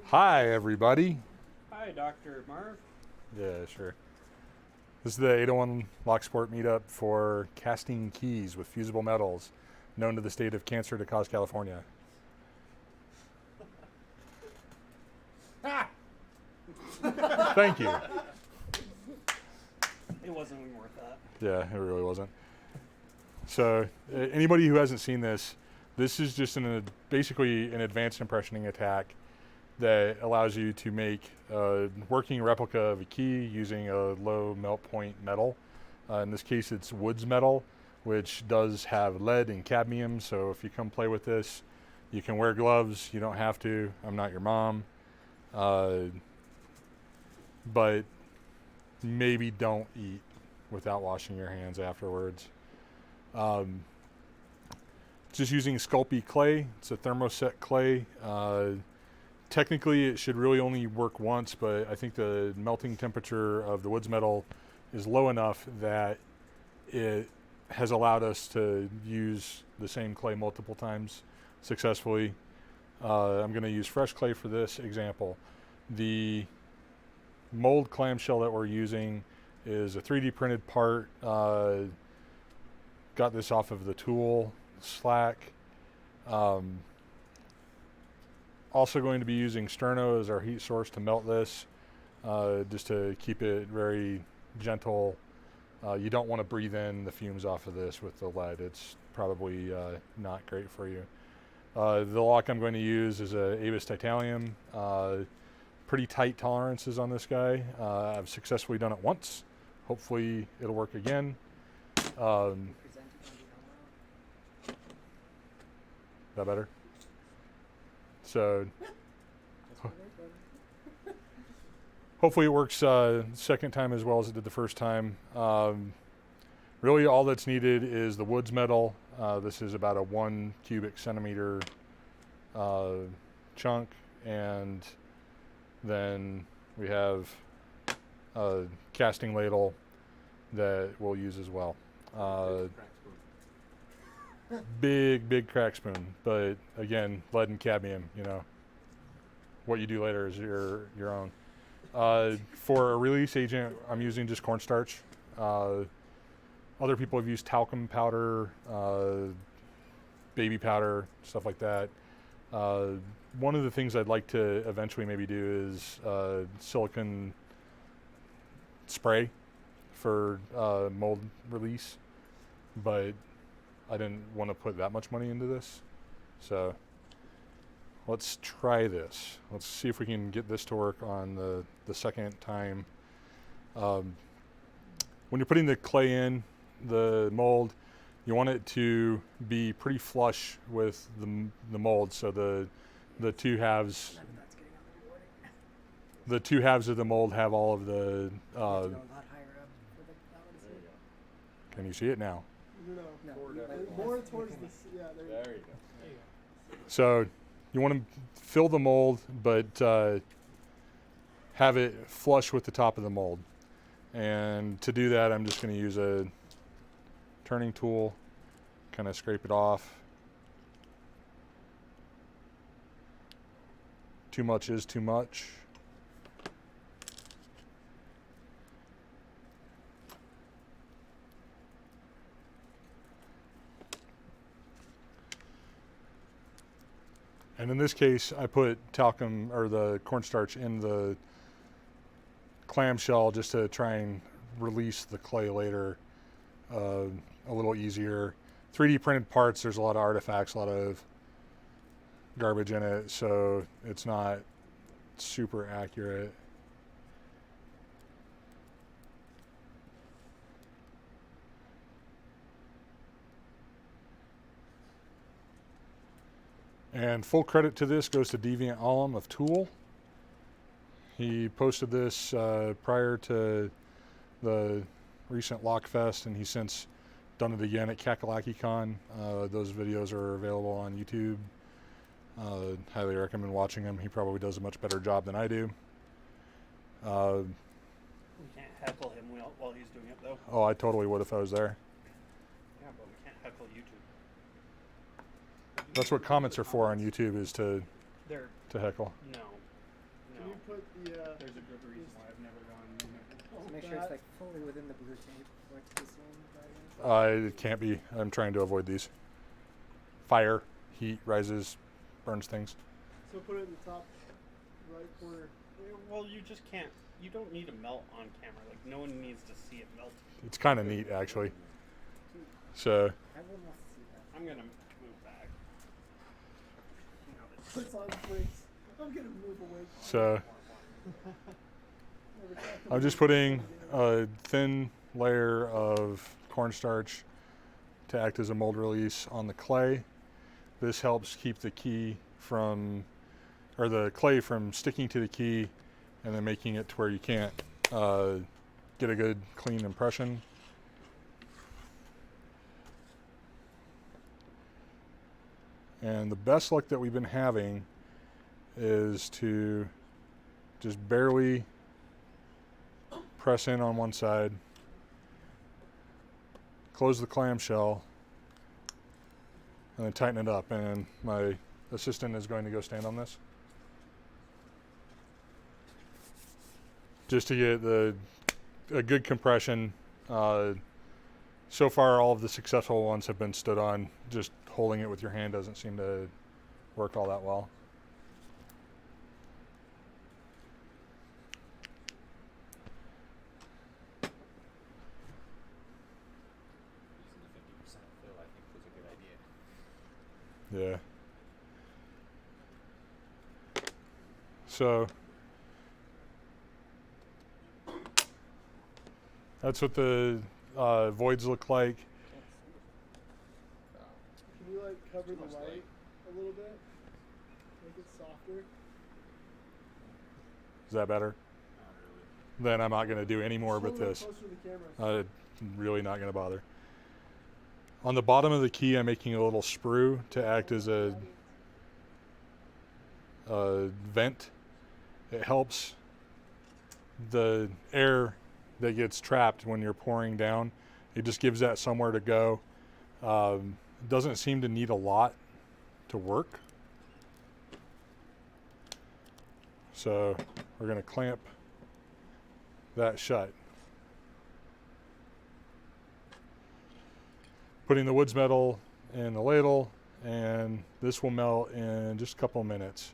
Hi, everybody. Hi, Dr. Marv. Yeah, sure. This is the 801 Locksport meetup for casting keys with fusible metals, known to the state of Cancer to cause California. Thank you. It wasn't even worth that. Yeah, it really wasn't. So, anybody who hasn't seen this is just basically an advanced impressioning attack that allows you to make a working replica of a key using a low melt point metal. In this case, it's woods metal, which does have lead and cadmium. So if you come play with this, you can wear gloves. You don't have to. I'm not your mom. But maybe don't eat without washing your hands afterwards. Just using Sculpey clay. It's a thermoset clay. Technically, it should really only work once, but I think the melting temperature of the woods metal is low enough that it has allowed us to use the same clay multiple times successfully. I'm going to use fresh clay for this example. The mold clamshell that we're using is a 3D printed part. Got this off of the tool Slack. Also going to be using sterno as our heat source to melt this, just to keep it very gentle. You don't want to breathe in the fumes off of this with the lead. It's probably not great for you. The lock I'm going to use is a Avis titanium. Pretty tight tolerances on this guy. I've successfully done it once. Hopefully it'll work again. That better? So hopefully it works second time as well as it did the first time. Really all that's needed is the woods metal. This is about a 1 cubic centimeter chunk, and then we have a casting ladle that we'll use as well. Big crack spoon, but again, lead and cadmium, you know. What you do later is your own. For a release agent, I'm using just cornstarch. Other people have used talcum powder, baby powder, stuff like that. One of the things I'd like to eventually maybe do is silicone spray for mold release, but I didn't want to put that much money into this. So let's try this. Let's see if we can get this to work on the second time. When you're putting the clay in the mold, you want it to be pretty flush with the mold, so the two halves of the mold have all of the can you see it now? No. More towards the, yeah, there you go. So you want to fill the mold, but have it flush with the top of the mold. And to do that, I'm just going to use a turning tool, kind of scrape it off. Too much is too much. And in this case, I put talcum or the cornstarch in the clamshell just to try and release the clay later a little easier. 3D printed parts, there's a lot of artifacts, a lot of garbage in it, so it's not super accurate. And full credit to this goes to Deviant Alum of Tool. He posted this prior to the recent Lockfest, and he's since done it again at KakalakiCon. Those videos are available on YouTube. Highly recommend watching him. He probably does a much better job than I do. We can't heckle him while he's doing it, though. Oh, I totally would if I was there. Yeah, but we can't heckle YouTube. That's what comments are for on YouTube, is to They're heckle. no. Can you put the There's a good reason why I've never gone. So make sure it's like fully within the blue tape for it to be seen by you. It can't be. I'm trying to avoid these. Fire, heat rises, burns things. So put it in the top right corner. Well, you just can't. You don't need to melt on camera. Like no one needs to see it melt. It's kind of neat, actually. So Everyone wants to see that. I'm gonna move back. Puts on brakes. I'm gonna move away. so I'm just putting a thin layer of cornstarch to act as a mold release on the clay. This helps keep the key from, or the clay from sticking to the key and then making it to where you can't get a good clean impression. And the best luck that we've been having is to just barely press in on one side, close the clamshell, and then tighten it up. And my assistant is going to go stand on this just to get a good compression. So far, all of the successful ones have been stood on. Just holding it with your hand doesn't seem to work all that well. Using the 50% fill, I think, was a good idea. Yeah. So that's what the voids look like. Can you like cover the light a little bit? Make it softer. Is that better? Not really. Then I'm not going to do any more with Just hold it this. closer to the camera. Really not going to bother. On the bottom of the key, I'm making a little sprue to act as a vent. It helps the air that gets trapped when you're pouring down. It just gives that somewhere to go. It doesn't seem to need a lot to work. So we're going to clamp that shut. Putting the woods metal in the ladle, and this will melt in just a couple of minutes.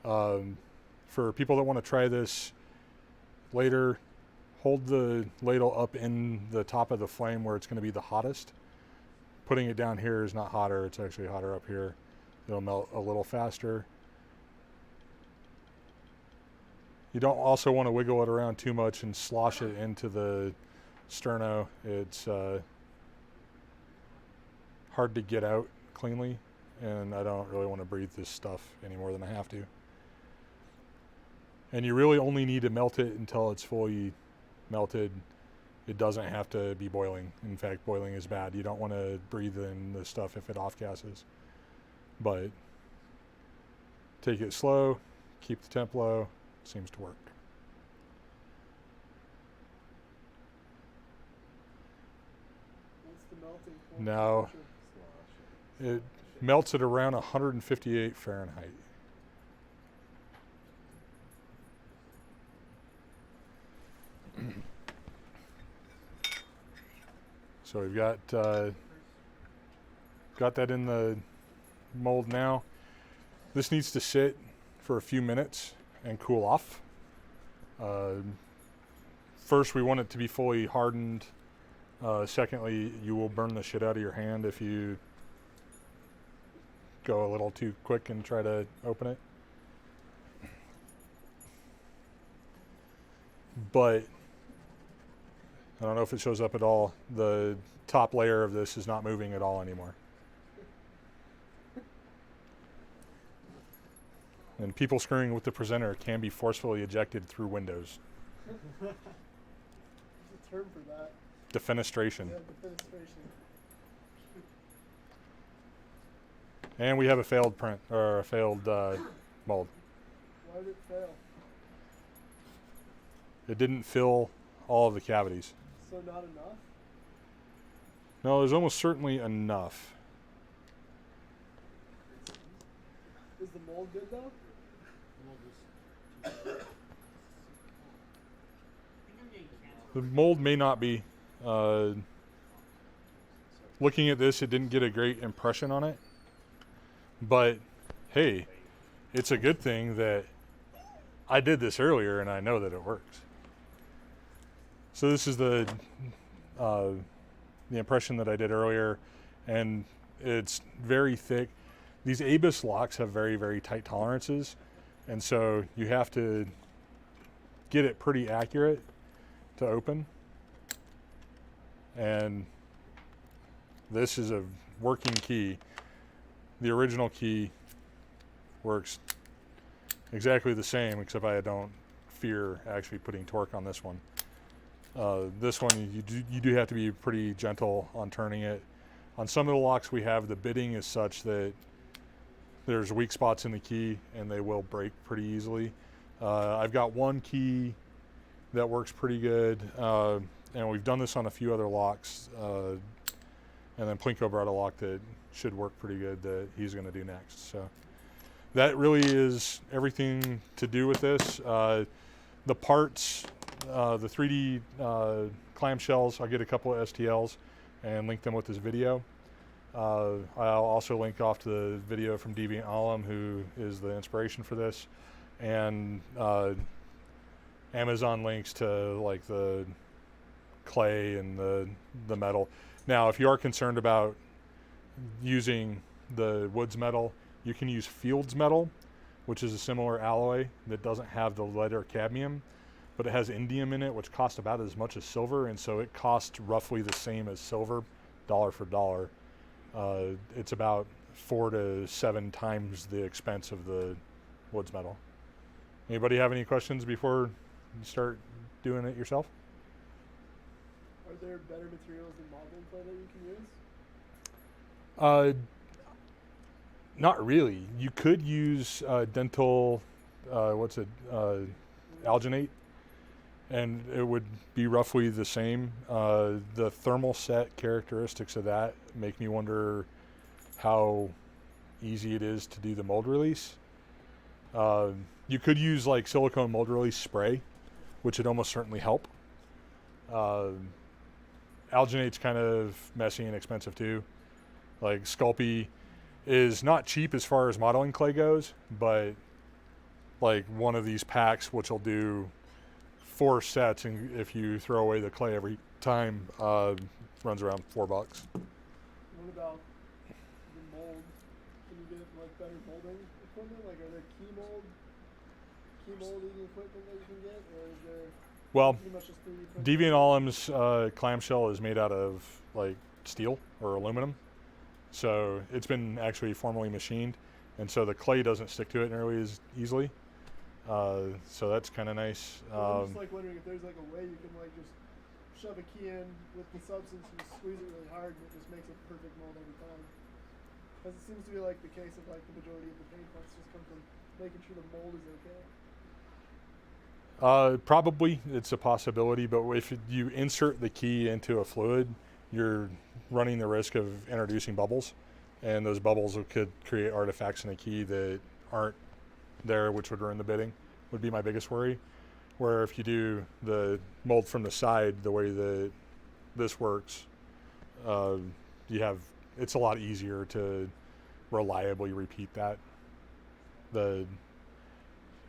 For people that want to try this later, hold the ladle up in the top of the flame where it's going to be the hottest. Putting it down here is not hotter, it's actually hotter up here. It'll melt a little faster. You don't also want to wiggle it around too much and slosh it into the sterno. It's hard to get out cleanly, and I don't really want to breathe this stuff any more than I have to. And you really only need to melt it until it's fully melted. It doesn't have to be boiling. In fact, boiling is bad. You don't want to breathe in the stuff if it off-gases. But take it slow, keep the temp low, seems to work. What's the melting point Now, temperature? it melts at around 158 Fahrenheit. So we've got that in the mold now. This needs to sit for a few minutes and cool off. First, we want it to be fully hardened. Secondly, you will burn the shit out of your hand if you go a little too quick and try to open it. But I don't know if it shows up at all. The top layer of this is not moving at all anymore. And people screwing with the presenter can be forcefully ejected through windows. There's a term for that. Defenestration. Yeah, defenestration. And we have a failed print, or a failed mold. Why did it fail? It didn't fill all of the cavities. So not enough? No, there's almost certainly enough. Is the mold good though? The mold was The mold may not be. Looking at this, it didn't get a great impression on it. But hey, it's a good thing that I did this earlier and I know that it works. So this is the impression that I did earlier, and it's very thick. These ABUS locks have very, very tight tolerances, and so you have to get it pretty accurate to open. And this is a working key. The original key works exactly the same, except I don't fear actually putting torque on this one. This one, you do have to be pretty gentle on turning it. On some of the locks we have, the bitting is such that there's weak spots in the key and they will break pretty easily. I've got one key that works pretty good, and we've done this on a few other locks, and then Plinko brought a lock that should work pretty good that he's going to do next. So that really is everything to do with this. The parts, the 3D clamshells, I'll get a couple of STLs and link them with this video. I'll also link off to the video from Deviant Ollam, who is the inspiration for this, and Amazon links to like the clay and the metal. Now, if you are concerned about using the Woods metal, you can use Fields metal, which is a similar alloy that doesn't have the lead or cadmium, but it has indium in it, which costs about as much as silver, and so it costs roughly the same as silver, dollar for dollar. It's about 4 to 7 times the expense of the Woods metal. Anybody have any questions before you start doing it yourself? Are there better materials than modeling clay that you can use? Not really. You could use dental, alginate, and it would be roughly the same. The thermal set characteristics of that make me wonder how easy it is to do the mold release. You could use like silicone mold release spray, which would almost certainly help. Alginate's kind of messy and expensive too. Like Sculpey is not cheap as far as modeling clay goes, but like one of these packs, which will do 4 sets, and if you throw away the clay every time, runs around $4. What about the mold? Can you get like better molding equipment? Like, are there key molding equipment that you can get, or is there Well, pretty much just 3D printing? Deviant Ollam's clamshell is made out of like steel or aluminum, so it's been actually formally machined, and so the clay doesn't stick to it nearly as easily. So that's kind of nice. I'm just like wondering if there's like a way you can like just shove a key in with the substance and just squeeze it really hard, and it just makes a perfect mold every time. Because it seems to be like the case of like the majority of the paint pots just come from making sure the mold is okay. Probably it's a possibility, but if you insert the key into a fluid, you're running the risk of introducing bubbles, and those bubbles could create artifacts in a key that aren't there, which would ruin the bitting, would be my biggest worry. Where if you do the mold from the side the way that this works, it's a lot easier to reliably repeat that.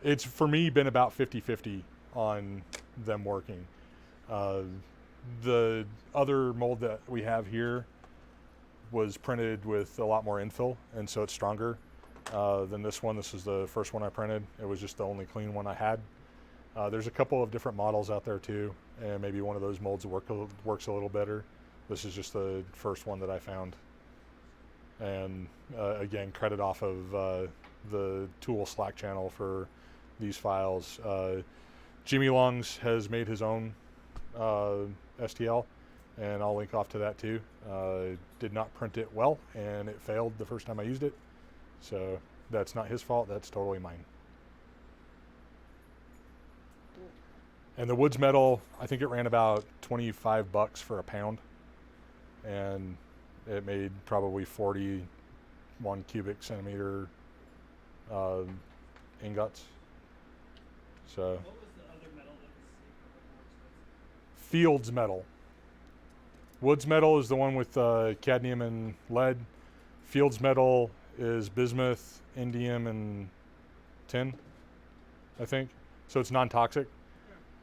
It's for me been about 50-50 on them working. The other mold that we have here was printed with a lot more infill, and so it's stronger than this one. This is the first one I printed. It was just the only clean one I had. There's a couple of different models out there too, and maybe one of those molds works a little better. This is just the first one that I found. And again, credit off of the tool Slack channel for these files. Jimmy Longs has made his own STL, and I'll link off to that too. Did not print it well, and it failed the first time I used it. So that's not his fault, that's totally mine. And the Woods metal, I think it ran about $25 for a pound, and it made probably 41 cubic centimeter ingots. So What was the other metal that was more expensive? Fields metal. Woods metal is the one with cadmium and lead. Fields metal is bismuth, indium, and tin, I think. So it's non-toxic.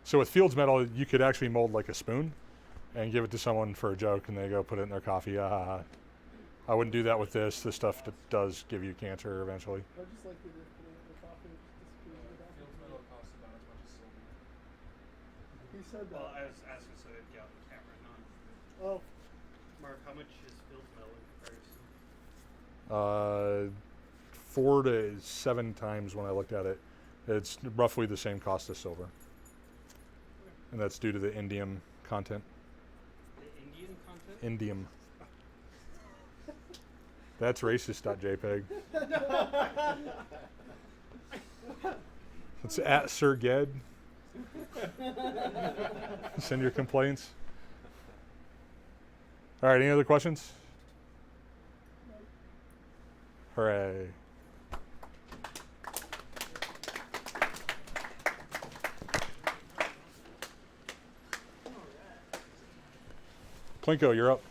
So with Fields metal, you could actually mold like a spoon and give it to someone for a joke, and they go put it in their coffee. I wouldn't do that with this. This stuff does give you cancer eventually. I just like the idea of putting it in the coffee and it just disappears in the coffee. Fields metal costs about as much as silver. He said that. Well, I was asking so they'd get on the camera, not. Oh, Marv, how much is Fields metal in comparison? 4 to 7 times when I looked at it. It's roughly the same cost as silver. And that's due to the indium content. The Indian content? Indium. That's racist.jpg. It's at Sir Ged. Send your complaints. All right, any other questions? Hooray. Plinko, you're up.